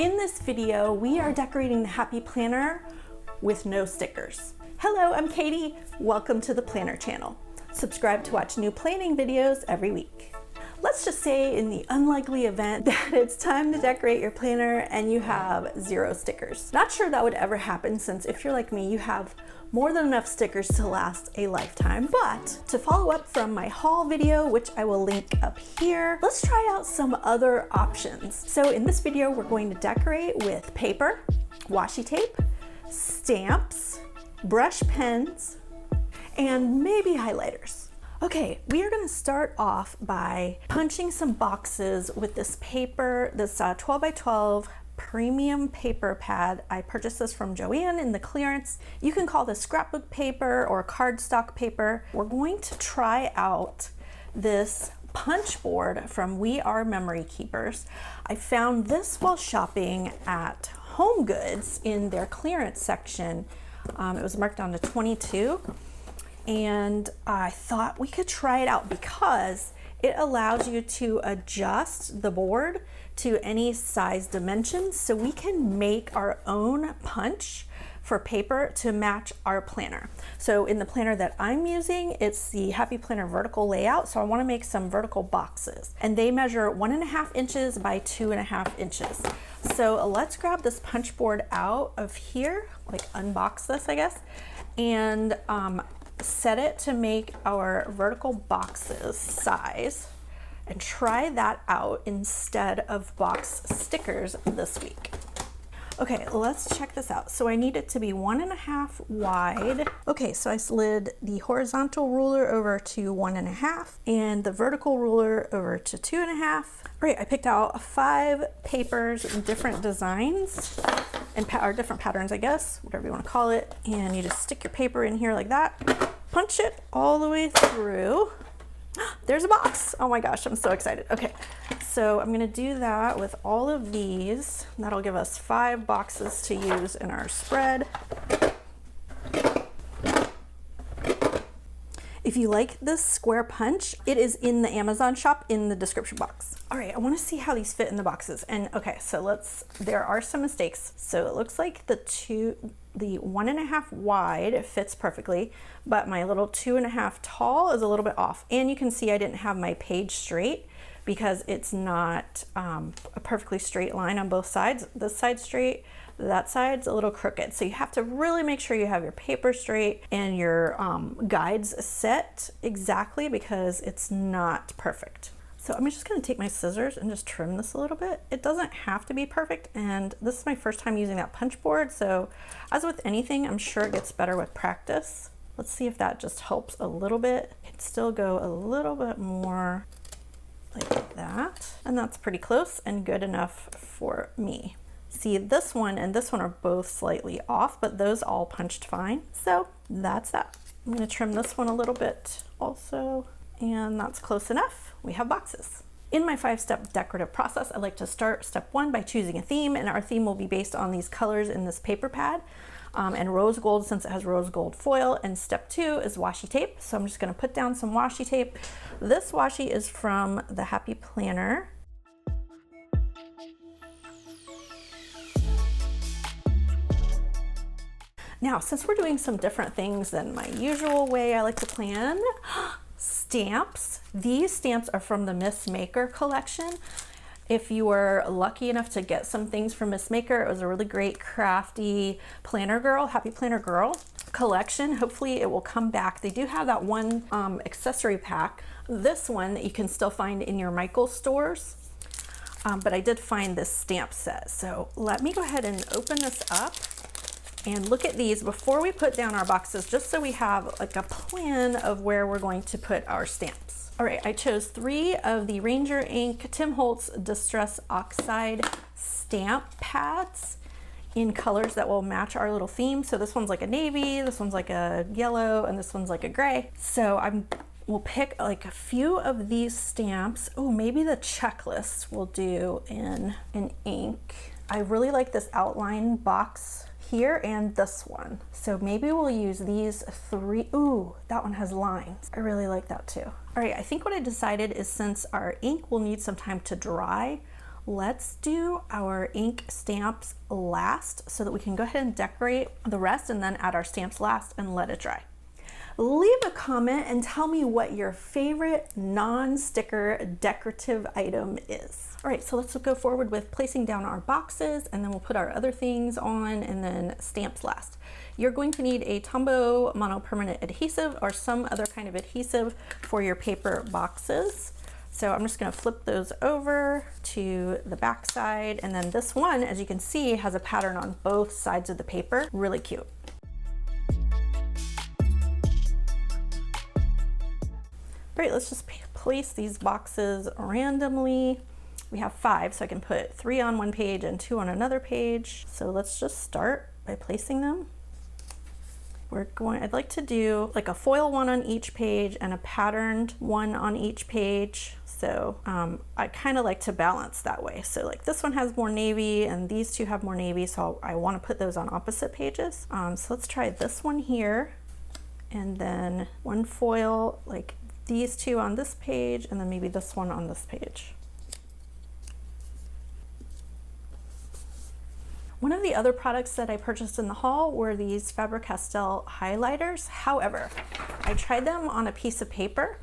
In this video, we are decorating the Happy Planner with no stickers. Hello, I'm Katie. Welcome to the Planner channel. Subscribe to watch new planning videos every week. Let's just say in the unlikely event that it's time to decorate your planner and you have 0 stickers. Not sure that would ever happen, since if you're like me, you have more than enough stickers to last a lifetime. But to follow up from my haul video, which I will link up here, let's try out some other options. So in this video, we're going to decorate with paper, washi tape, stamps, brush pens, and maybe highlighters. Okay, we are gonna start off by punching some boxes with this paper, this 12 by 12 premium paper pad. I purchased this from Joann in the clearance. You can call this scrapbook paper or cardstock paper. We're going to try out this punch board from We Are Memory Keepers. I found this while shopping at Home Goods in their clearance section. It was marked down to 22. And I thought we could try it out because it allows you to adjust the board to any size dimensions, so we can make our own punch for paper to match our planner. So in the planner that I'm using, it's the Happy Planner vertical layout, so I want to make some vertical boxes, and they measure 1.5 inches by 2.5 inches. So let's grab this punch board out of here, like unbox this, I guess, and set it to make our vertical boxes size and try that out instead of box stickers this week. Okay, let's check this out. So I need it to be 1.5 wide. Okay, so I slid the horizontal ruler over to 1.5 and the vertical ruler over to 2.5. All right, I picked out 5 papers in different designs and or different patterns, I guess, whatever you want to call it. And you just stick your paper in here like that, punch it all the way through. There's a box. Oh my gosh, I'm so excited. Okay, so I'm gonna do that with all of these. That'll give us 5 boxes to use in our spread. If you like this square punch, it is in the Amazon shop in the description box. All right, I wanna see how these fit in the boxes. And okay, so there are some mistakes. So it looks like the 1.5 wide fits perfectly, but my little 2.5 tall is a little bit off. And you can see I didn't have my page straight because it's not a perfectly straight line on both sides. This side's straight, that side's a little crooked. So you have to really make sure you have your paper straight and your guides set exactly, because it's not perfect. So I'm just gonna take my scissors and just trim this a little bit. It doesn't have to be perfect, and this is my first time using that punch board, so as with anything, I'm sure it gets better with practice. Let's see if that just helps a little bit. It can still go a little bit more like that, and that's pretty close and good enough for me. See, this one and this one are both slightly off, but those all punched fine, so that's that. I'm gonna trim this one a little bit also, and that's close enough. We have boxes. In my 5-step decorative process, I like to start step 1 by choosing a theme, and our theme will be based on these colors in this paper pad, and rose gold, since it has rose gold foil. And step 2 is washi tape. So I'm just gonna put down some washi tape. This washi is from the Happy Planner. Now, since we're doing some different things than my usual way I like to plan, stamps. These stamps are from the Miss Maker collection. If you were lucky enough to get some things from Miss Maker, it was a really great crafty planner girl, Happy Planner Girl collection. Hopefully it will come back. They do have that one accessory pack, this one that you can still find in your Michaels stores. But I did find this stamp set. So let me go ahead and open this up and look at these before we put down our boxes, just so we have like a plan of where we're going to put our stamps. All right, I chose 3 of the Ranger Ink Tim Holtz Distress Oxide stamp pads in colors that will match our little theme. So this one's like a navy, this one's like a yellow, and this one's like a gray. So we'll pick like a few of these stamps. Oh, maybe the checklist will do in ink. I really like this outline box here and this one. So maybe we'll use these 3. Ooh, that one has lines. I really like that too. All right, I think what I decided is, since our ink will need some time to dry, Let's do our ink stamps last so that we can go ahead and decorate the rest and then add our stamps last and let it dry. Leave a comment and tell me what your favorite non-sticker decorative item is. All right, so let's go forward with placing down our boxes, and then we'll put our other things on and then stamps last. You're going to need a Tombow mono-permanent adhesive or some other kind of adhesive for your paper boxes. So I'm just gonna flip those over to the back side, and then this one, as you can see, has a pattern on both sides of the paper. Really cute. Great, let's just place these boxes randomly. We have 5, so I can put 3 on one page and 2 on another page. So let's just start by placing them. I'd like to do like a foil one on each page and a patterned one on each page. So I kind of like to balance that way. So like this one has more navy and these two have more navy, so I want to put those on opposite pages. So let's try this one here, and then one foil, like these two on this page, and then maybe this one on this page. One of the other products that I purchased in the haul were these Faber-Castell highlighters. However, I tried them on a piece of paper,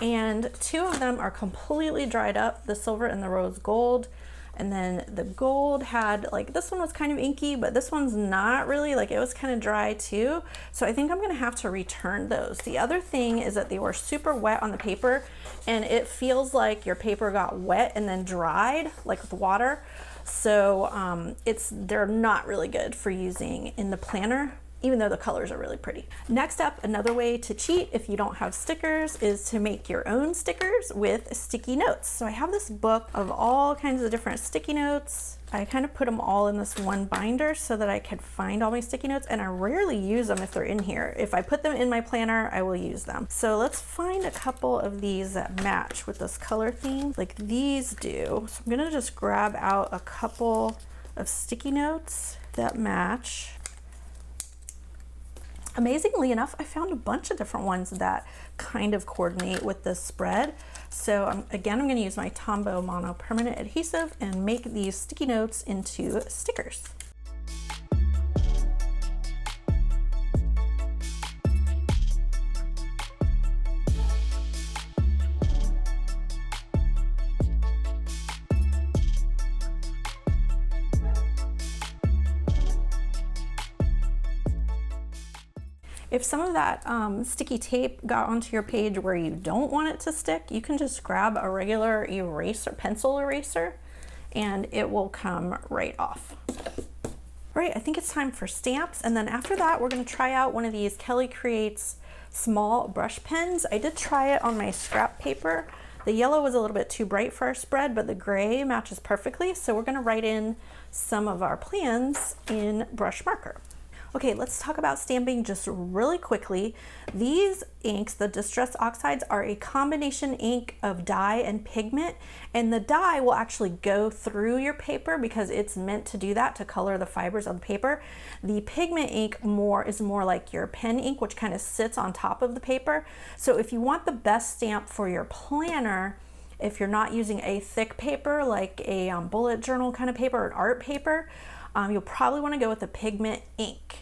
and 2 of them are completely dried up, the silver and the rose gold. And then the gold had, like, this one was kind of inky, but this one's not really, like, it was kind of dry too. So I think I'm gonna have to return those. The other thing is that they were super wet on the paper, and it feels like your paper got wet and then dried, like with water. So they're not really good for using in the planner, even though the colors are really pretty. Next up, another way to cheat if you don't have stickers is to make your own stickers with sticky notes. So I have this book of all kinds of different sticky notes. I kind of put them all in this one binder so that I could find all my sticky notes, and I rarely use them if they're in here. If I put them in my planner, I will use them. So let's find a couple of these that match with this color theme, like these do. So I'm gonna just grab out a couple of sticky notes that match. Amazingly enough, I found a bunch of different ones that kind of coordinate with this spread. So again, I'm going to use my Tombow mono permanent adhesive and make these sticky notes into stickers. If some of that sticky tape got onto your page where you don't want it to stick, you can just grab a regular eraser, pencil eraser, and it will come right off. All right, I think it's time for stamps. And then after that, we're gonna try out one of these Kelly Creates small brush pens. I did try it on my scrap paper. The yellow was a little bit too bright for our spread, but the gray matches perfectly. So we're gonna write in some of our plans in brush marker. Okay, let's talk about stamping just really quickly. These inks, the Distress Oxides, are a combination ink of dye and pigment, and the dye will actually go through your paper because it's meant to do that, to color the fibers of the paper. The pigment ink is more like your pen ink, which kind of sits on top of the paper. So if you want the best stamp for your planner, if you're not using a thick paper like a bullet journal kind of paper or an art paper, you'll probably want to go with the pigment ink.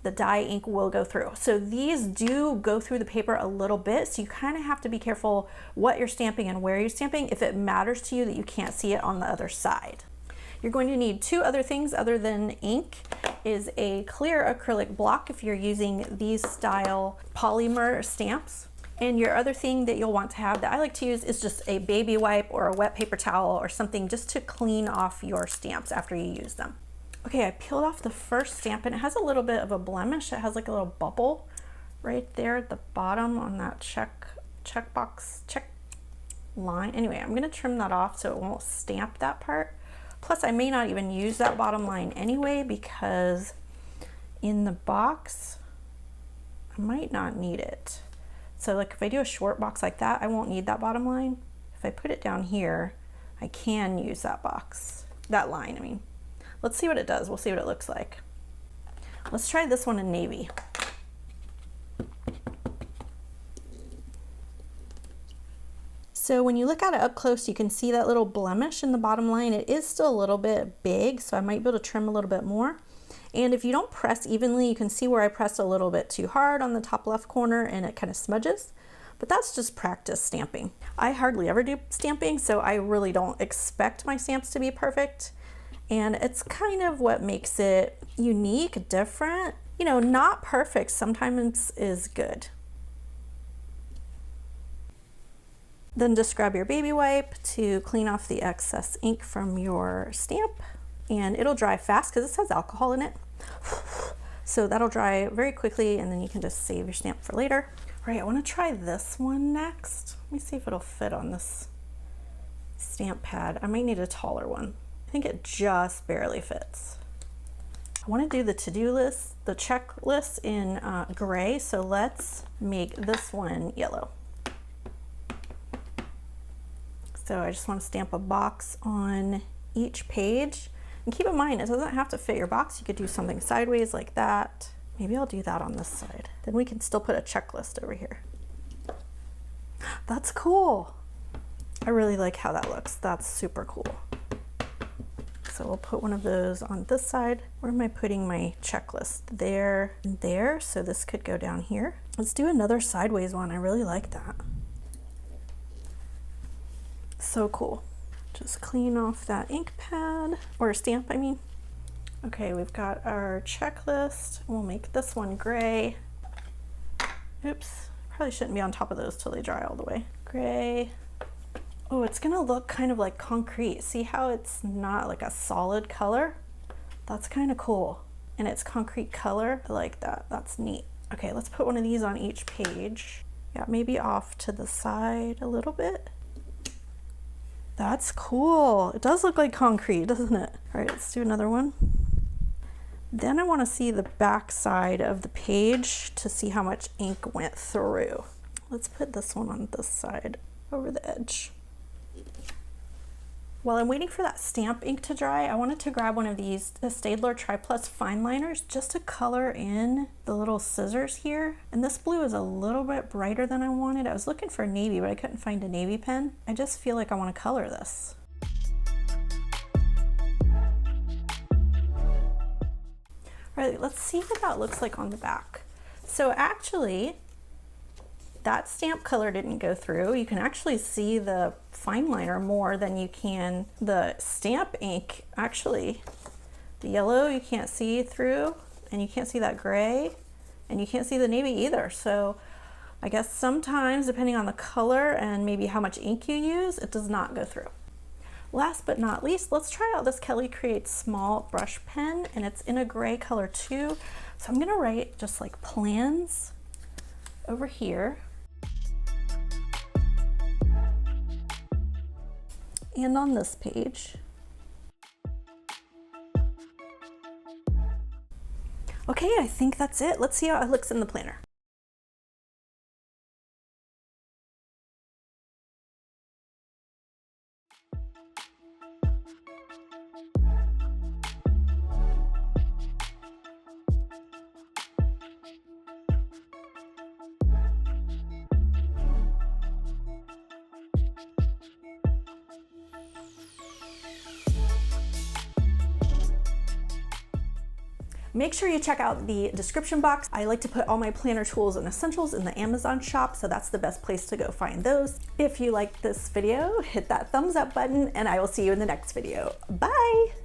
The dye ink will go through. So these do go through the paper a little bit, so you kind of have to be careful what you're stamping and where you're stamping if it matters to you that you can't see it on the other side. You're going to need 2 other things other than ink, is a clear acrylic block if you're using these style polymer stamps. And your other thing that you'll want to have that I like to use is just a baby wipe or a wet paper towel or something just to clean off your stamps after you use them. Okay, I peeled off the first stamp and it has a little bit of a blemish. It has like a little bubble right there at the bottom on that check line. Anyway, I'm gonna trim that off so it won't stamp that part. Plus, I may not even use that bottom line anyway because in the box, I might not need it. So like if I do a short box like that, I won't need that bottom line. If I put it down here, I can use that line, I mean. Let's see what it does. We'll see what it looks like. Let's try this one in navy. So when you look at it up close, you can see that little blemish in the bottom line. It is still a little bit big, so I might be able to trim a little bit more. And if you don't press evenly, you can see where I pressed a little bit too hard on the top left corner and it kind of smudges. But that's just practice stamping. I hardly ever do stamping, so I really don't expect my stamps to be perfect. And it's kind of what makes it unique, different. You know, not perfect sometimes is good. Then just grab your baby wipe to clean off the excess ink from your stamp, and it'll dry fast because this has alcohol in it. So that'll dry very quickly, and then you can just save your stamp for later. All right, I want to try this one next. Let me see if it'll fit on this stamp pad. I might need a taller one. I think it just barely fits. I want to do the to-do list, the checklist in gray, so let's make this one yellow. So I just want to stamp a box on each page. And keep in mind, it doesn't have to fit your box. You could do something sideways like that. Maybe I'll do that on this side. Then we can still put a checklist over here. That's cool. I really like how that looks. That's super cool. So we'll put one of those on this side. Where am I putting my checklist? There and there. So this could go down here. Let's do another sideways one. I really like that. So cool. Just clean off that ink pad, or stamp, I mean. Okay, we've got our checklist. We'll make this one gray. Oops, probably shouldn't be on top of those till they dry all the way. Gray. Oh, it's gonna look kind of like concrete. See how it's not like a solid color? That's kind of cool. And it's concrete color. I like that. That's neat. Okay, let's put one of these on each page. Yeah, maybe off to the side a little bit. That's cool. It does look like concrete, doesn't it? All right, let's do another one. Then I want to see the back side of the page to see how much ink went through. Let's put this one on this side over the edge. While I'm waiting for that stamp ink to dry, I wanted to grab one of these Staedtler Triplus Fineliners just to color in the little scissors here. And this blue is a little bit brighter than I wanted. I was looking for a navy, but I couldn't find a navy pen. I just feel like I want to color this. All right, let's see what that looks like on the back. So actually, that stamp color didn't go through. You can actually see the fine liner more than you can the stamp ink. Actually, the yellow you can't see through, and you can't see that gray, and you can't see the navy either. So I guess sometimes, depending on the color and maybe how much ink you use, it does not go through. Last but not least, let's try out this Kelly Creates small brush pen, and it's in a gray color too. So I'm gonna write just like plans over here. And on this page. Okay, I think that's it. Let's see how it looks in the planner. Make sure you check out the description box. I like to put all my planner tools and essentials in the Amazon shop, so that's the best place to go find those. If you liked this video, hit that thumbs up button, and I will see you in the next video. Bye!